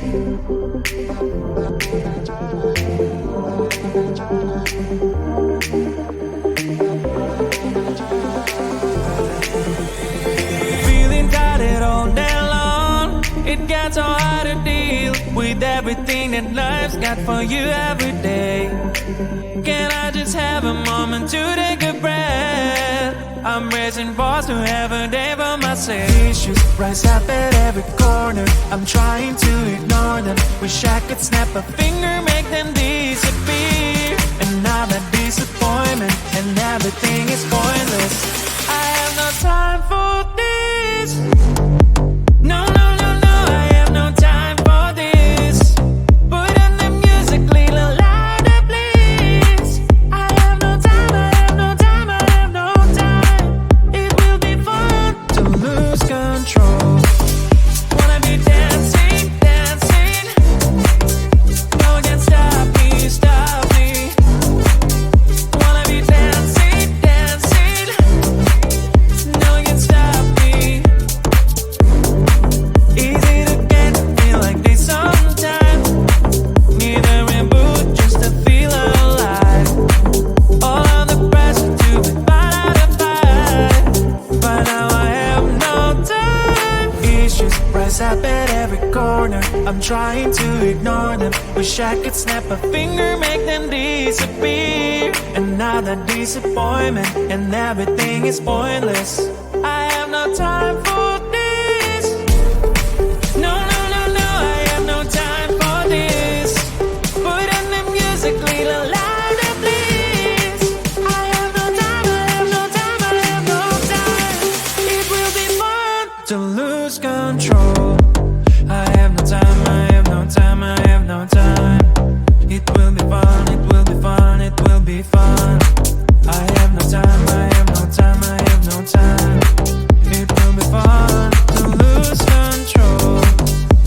Feeling tired all day long, it gets so hard to deal with everything that life's got for you every day. Can I just have a moment to take a breath? I'm raising balls to have a day for myself. Issues rise up at every corner, I'm trying to ignore them. Wish I could snap a finger, make them disappear. And now that disappointment and everything is pointless. I have no time for this. No, no, no, no, I have no time for this. Put on the music, little louder, please. I have no time, I have no time, I have no time. It will be fun to lose control. Wanna be dancing, dancing. No one can stop me, stop me. Wanna be dancing, dancing. No one can stop me. Easy to get to feel like this sometimes. Need a reboot just to feel alive. All of the pressure to be fine out of fight. But now I have no time. Issues rise up at every corner, I'm trying to ignore them. Wish I could snap a finger, make them disappear. And now that disappointment and everything is pointless. I have no time for this. No, no, no, no, I have no time for this. Put on the music, little louder, please. I have no time, I have no time, I have no time. It will be fun to lose control. I have no time, I have no time, I have no time. It will be fun, it will be fun, it will be fun. I have no time, I have no time, I have no time. It will be fun to lose control.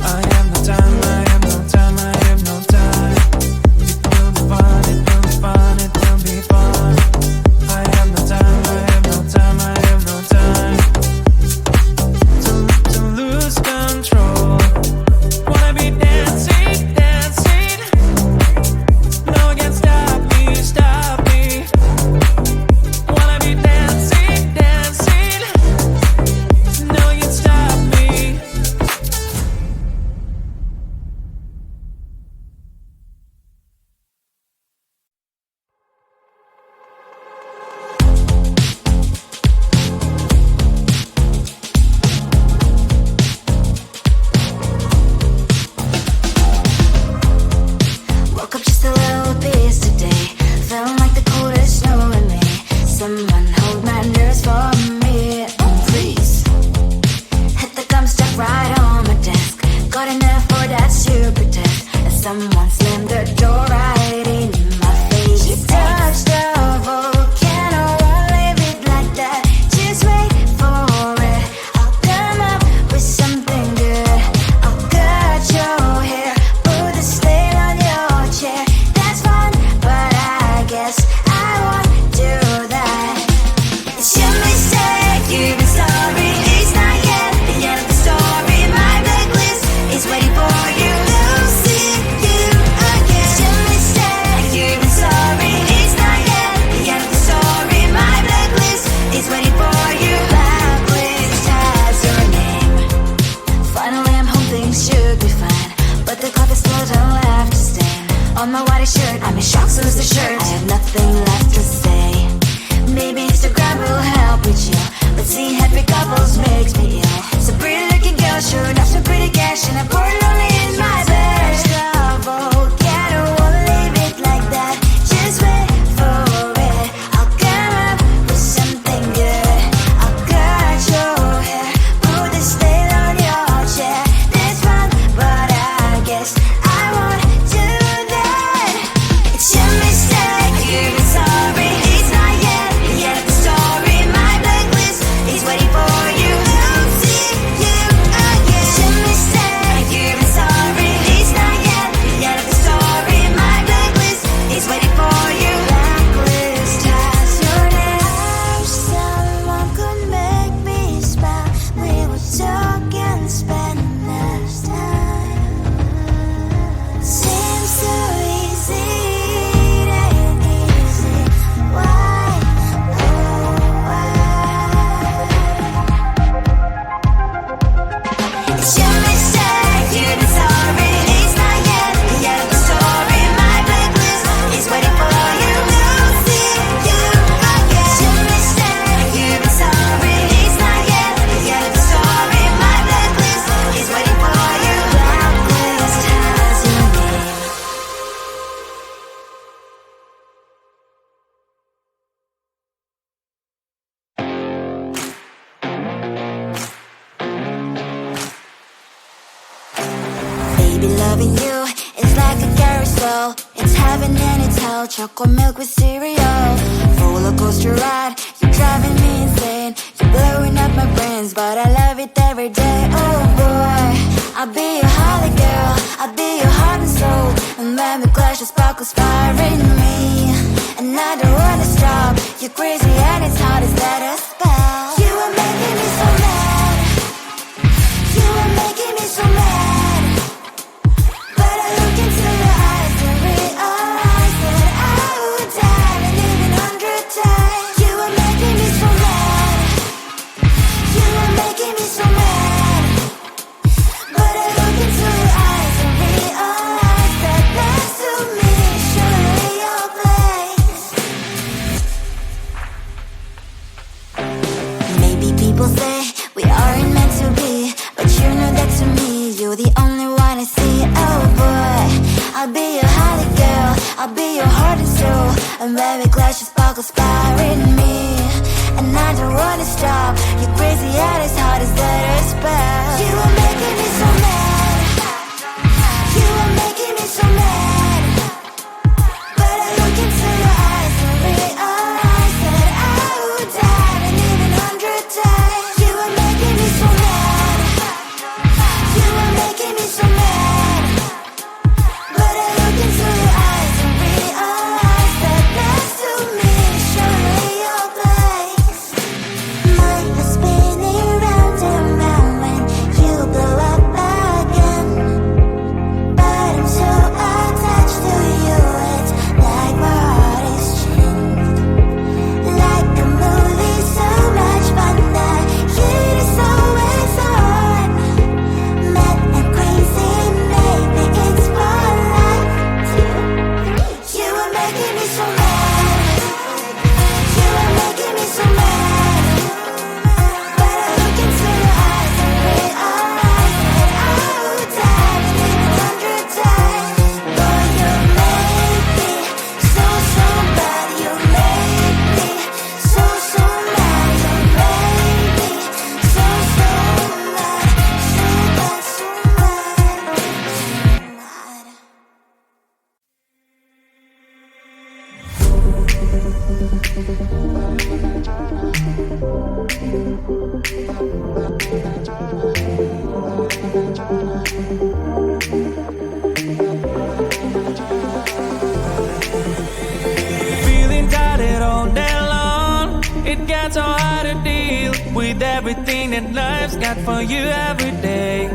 I have no time, I have no time, I have no time. It will be fun, it will be fun, it will be fun. I have no time, I have no time, I have no time. To lose control. Wanna be dancing, dancing. No one can stop me, stop me. Wanna be dancing, dancing. No one can stop me. Woke up just a little pissed today. Feeling like the coldest snow in me. Someone hold my nerves for me. Oh, please. Hit the gum stuck right on my desk. Got enough for that super test. And someone slammed the door right in my face. You touched the volcano, won't leave it like that. Just wait for it. I'll come up with something good. I'll cut your hair, put the stain on your chair. That's fun, but I guess I won't do that. It's your mistake, you've been sorry. It's not yet the end of the story. My blacklist is waiting for you. Losing you again. It's your mistake, you've been sorry. It's not yet the end of the story. My blacklist is waiting for you. Blacklist has your name. Finally I'm home, things should be fine. But the coffee still don't have to stain on my white shirt. I'm in shock, so is the shirt. I have nothing left to say. Maybe Instagram will help with you, but seeing happy couples makes me ill. So pretty looking girl, sure enough, so pretty cash, and I'm pouring only in my bed. Volcano, won't leave it like that. Just wait for it. I'll come up with something good. I'll cut your hair, put the stain on your chair. That's fun, but I guess I won't do that. It's your mistake, you've been sorry. It's not yet the end of the story. My blacklist is waiting for you. Losing you again. It's your mistake, you've been sorry. Loving you is like a carousel. It's heaven and it's hell. Chocolate milk with cereal. Roller coaster ride. You're driving me insane. You're blowing up my brains, but I love it every day. Oh boy, I'll be your holly girl. I'll be your heart and soul. And when we clash, the sparkles fire in me. And I don't wanna stop. You're crazy and it's hard as let us spell. You are making me so mad. You are making me so mad. But I look into your eyes and realize that I would die and even 100 times. You are making me so mad. You are making me so mad. But I look into your eyes and realize that next to me is surely your place. Maybe people say we aren't meant to be, but you know that to me you're the only one I see. Oh boy, I'll be your holly girl. I'll be your heart and soul. And when we clash, the sparkles fire in me. And I don't wanna stop. You're crazy and as hard as let us spell. You are making me so mad. You are making me so mad. But I look into your eyes and realize that I would die and even 100 times. You are making me so mad. You are making me so mad. But I look into your eyes and realize that next to me is surely your place. Mind was spinning round and round when you blow up again. But I'm so attached to you, it's like my heart is chained. Like a movie, so much fun that heat is always on. Mad and crazy, maybe it's for life too. You are making me so mad. You are making me so mad. But I look into your eyes and realize that I would die and even 100 times. Boy, you make me so bad. You make me so mad. You make me so mad. So mad. Feeling tired all day long. It gets so hard to deal with everything that life's got for you every day.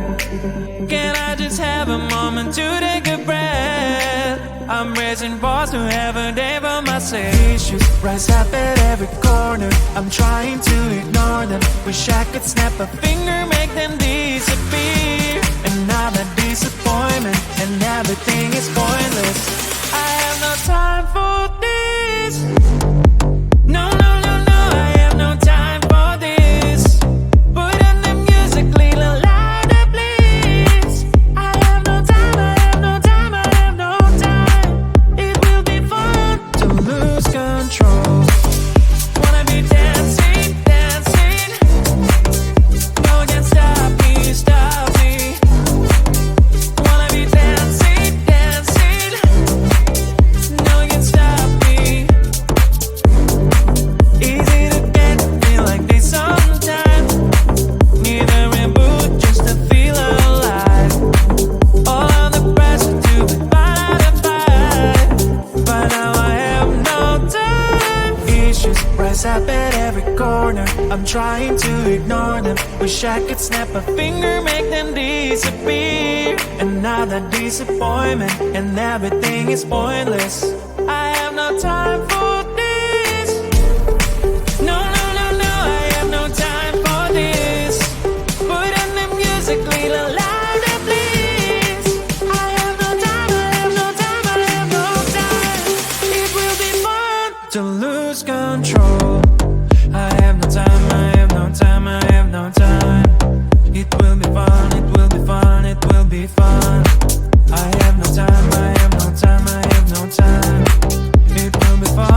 Can I just have a moment to take a breath? I'm raising balls to have a day for myself. Issues rise up at every corner. I'm trying to ignore them. Wish I could snap a finger, make them disappear. And now that disappointment and everything is pointless. I have no time for this. No, no, no, no, I have no time for this. Put on the music, little louder, please. I have no time, I have no time, I have no time. It will be fun to lose control. Wanna be dancing, dancing. No one can stop me, stop me. Wanna be dancing, dancing. No one can stop me. Easy to get, feel like this sometimes. Need a reboot just to feel alive. All of the pressure to be fine and fine. But now I have no time. Issues rise up at every corner. I'm trying to ignore them. Wish I could snap a finger, make them disappear. And now that disappointment and everything is pointless. I have no time for this. No, no, no, no, I have no time for this. Put on the music, little louder, please. I have no time, I have no time, I have no time. It will be fun to lose control. I have no time, I have no time, I have no time. It will be fun, it will be fun, it will be fun. I have no time, I have no time, I have no time. It will be fun.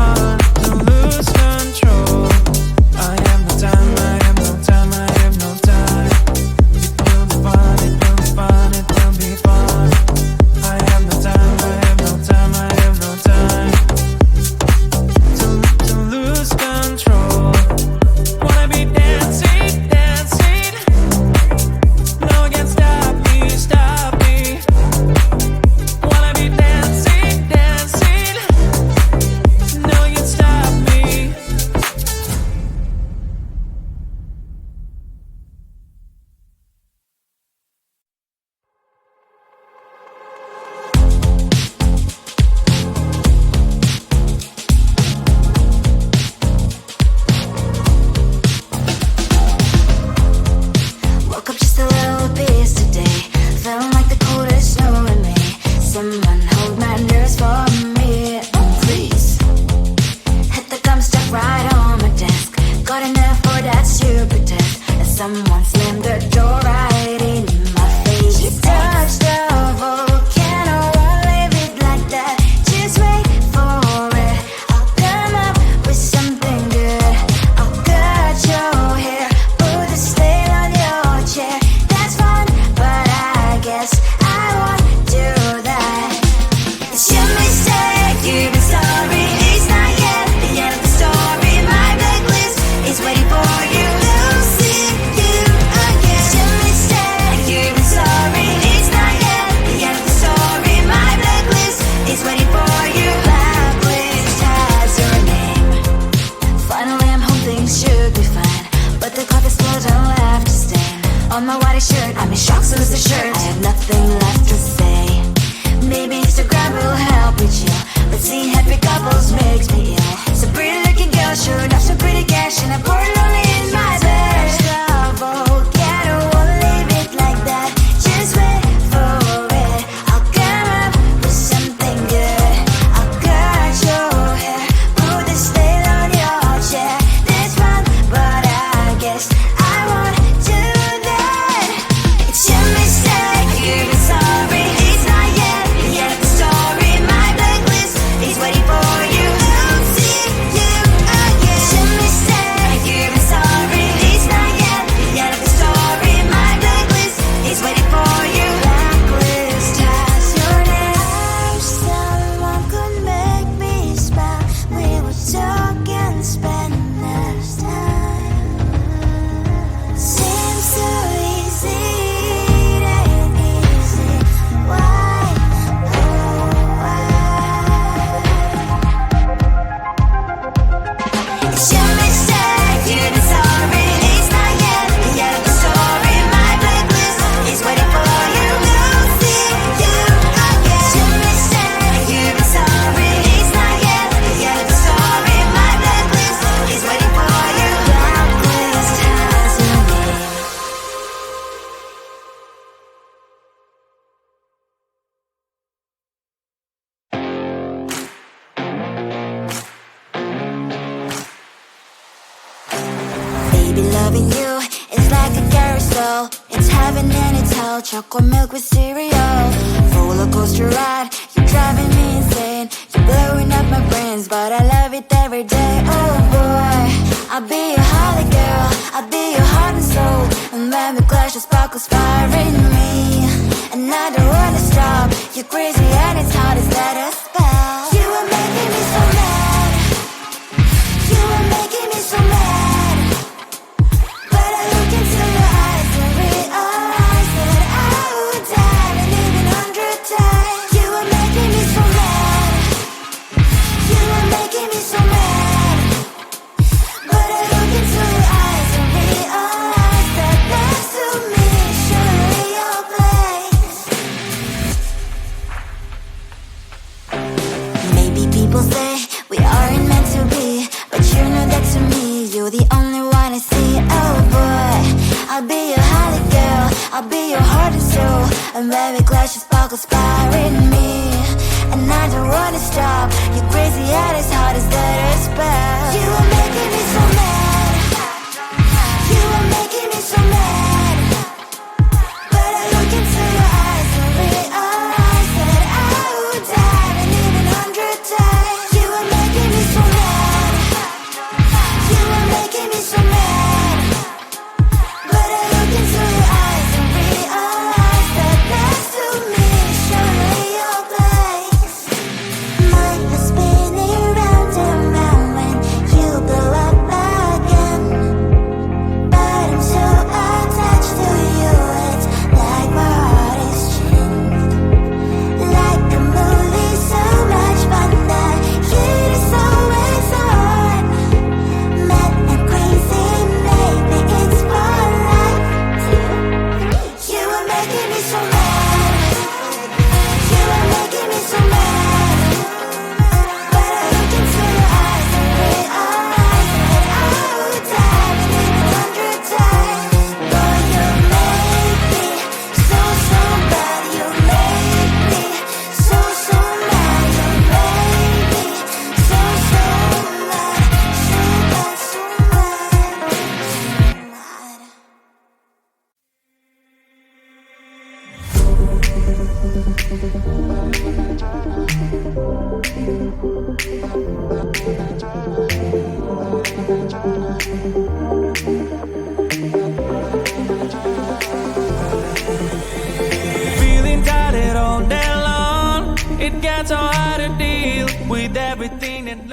Loving you is like a carousel. It's heaven and it's hell. Chocolate milk with cereal. Roller coaster ride. You're driving me insane. You're blowing up my brains, but I love it every day. Oh boy, I'll be your holly girl. I'll be your heart and soul. And when we clash, the sparkles fire in me. And I don't wanna stop. You're crazy and it's hard as let us spell. You are making me so mad. You are making me so mad. But I look into your eyes and realize that I would die and even 100 times. You are making me so mad. You are making me so mad. But I look into your eyes and realize that next to me surely your place. Maybe people say we aren't meant to be, but you know that to me you're the only one I see. Oh boy, I'll be your holly girl. I'll be your heart and soul. And when we clash, the sparkles fire in me. And I don't wanna stop. You're crazy and as hard as let us spell. You are making me so mad. You are making me so mad. But I look into your eyes and realize that I would die and even 100 times. You are making me so mad. You are making me so mad. But I look into your eyes and realize that next to me surely your place. Mind is spinning round and round when you blow up again. But I'm so attached to you, it's like my heart is chained. Like a movie, so much fun that heat is always on. Mad and crazy, maybe it's for life. You are making me so mad. You are making me so mad. But I look into your eyes and realize that I would die and even 100 times. Boy, you make me so bad. You make me so mad. You make me so mad. So mad. Feeling tired all day long. It gets so hard to deal with everything that